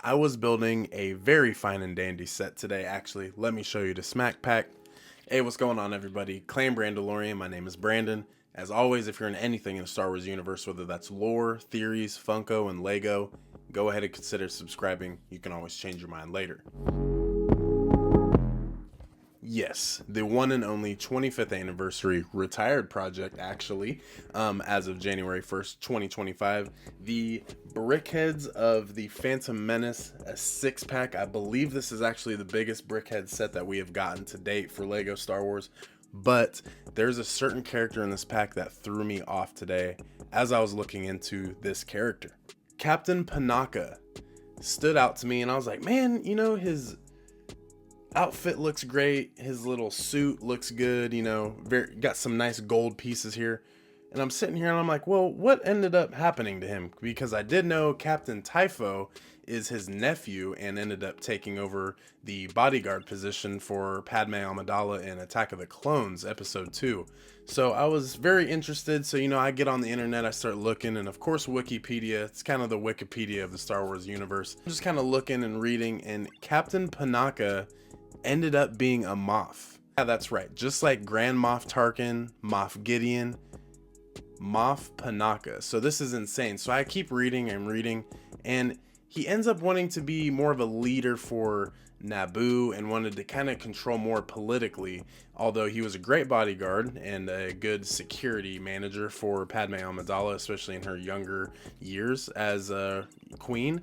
I was building a very fine and dandy set today, actually. Let me show you the smack pack. Hey, what's going on, everybody? Claim Brandalorian. My name is Brandon. As always, if you're in anything in the Star Wars universe, whether that's lore, theories, Funko, and Lego, go ahead and consider subscribing. You can always change your mind later. Yes, the one and only 25th anniversary retired project, actually, as of January 1st, 2025. The Brickheads of the Phantom Menace, a 6-pack. I believe this is actually the biggest Brickhead set that we have gotten to date for Lego Star Wars. But there's a certain character in this pack that threw me off today as I was looking into this character. Captain Panaka stood out to me, and I was like, man, his outfit looks great. His little suit looks good, got some nice gold pieces here. And I'm sitting here and I'm like, well, what ended up happening to him? Because I did know Captain Typho is his nephew and ended up taking over the bodyguard position for Padme Amidala in Attack of the Clones, episode 2. So I was very interested. So, I get on the internet, I start looking, and of course, Wikipedia, it's kind of the Wikipedia of the Star Wars universe. I'm just kind of looking and reading, and Captain Panaka ended up being a Moff. Yeah, that's right. Just like Grand Moff Tarkin, Moff Gideon, Moff Panaka. So this is insane. So I keep reading and reading, and he ends up wanting to be more of a leader for Naboo and wanted to kind of control more politically, although he was a great bodyguard and a good security manager for Padme Amidala, especially in her younger years as a queen.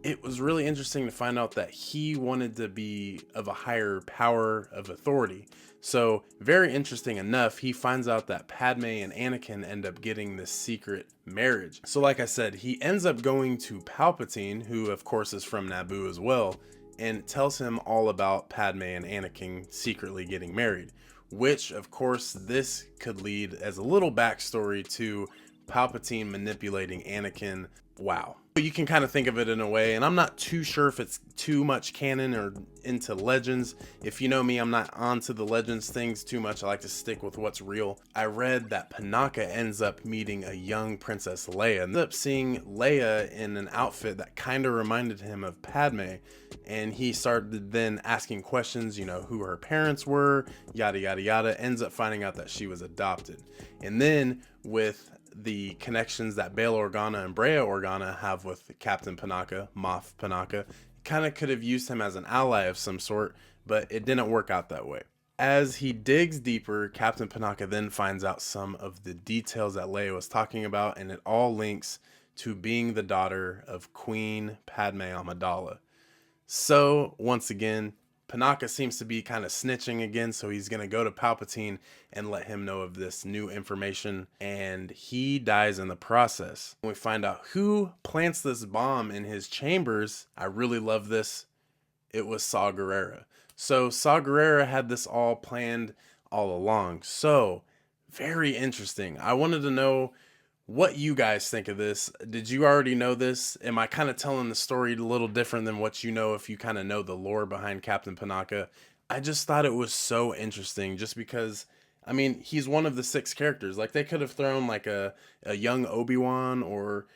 It was really interesting to find out that he wanted to be of a higher power of authority. So very interesting enough, he finds out that Padme and Anakin end up getting this secret marriage. So like I said, he ends up going to Palpatine, who of course is from Naboo as well, and tells him all about Padme and Anakin secretly getting married, which of course this could lead as a little backstory to Palpatine manipulating Anakin. Wow. You can kind of think of it in a way, and I'm not too sure if it's too much canon or into legends. If you know me, I'm not onto the legends things too much. I like to stick with what's real. I read that Panaka ends up meeting a young Princess Leia, ends up seeing Leia in an outfit that kind of reminded him of Padme, and he started then asking questions, who her parents were, yada yada yada, ends up finding out that she was adopted. And then with the connections that Bail Organa and Brea Organa have with Captain Panaka, Moff Panaka, kind of could have used him as an ally of some sort, but it didn't work out that way. As he digs deeper, Captain Panaka then finds out some of the details that Leia was talking about, and it all links to being the daughter of Queen Padme Amidala. So, once again, Panaka seems to be kind of snitching again, so he's going to go to Palpatine and let him know of this new information, and he dies in the process. When we find out who plants this bomb in his chambers, I really love this. It was Saw Gerrera. So Saw Gerrera had this all planned all along. So, very interesting. I wanted to know what you guys think of this. Did you already know this? Am I kind of telling the story a little different than what you know if you kind of know the lore behind Captain Panaka? I just thought it was so interesting just because, he's one of the 6 characters. Like, they could have thrown like a young Obi-Wan or,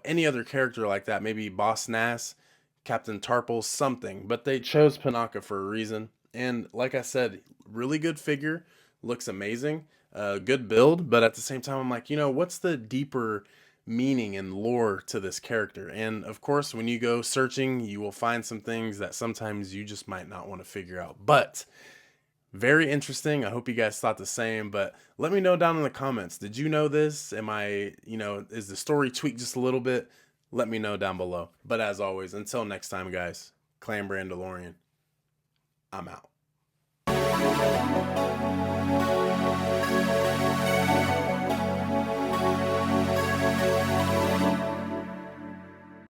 any other character like that. Maybe Boss Nass, Captain Tarple, something. But they chose Panaka for a reason. And like I said, really good figure. Looks amazing. Good build, but at the same time, I'm like, what's the deeper meaning and lore to this character? And of course, when you go searching, you will find some things that sometimes you just might not want to figure out. But very interesting. I hope you guys thought the same, but let me know down in the comments. Did you know this? Is the story tweaked just a little bit? Let me know down below. But as always, until next time, guys, Clan Brandalorian, I'm out.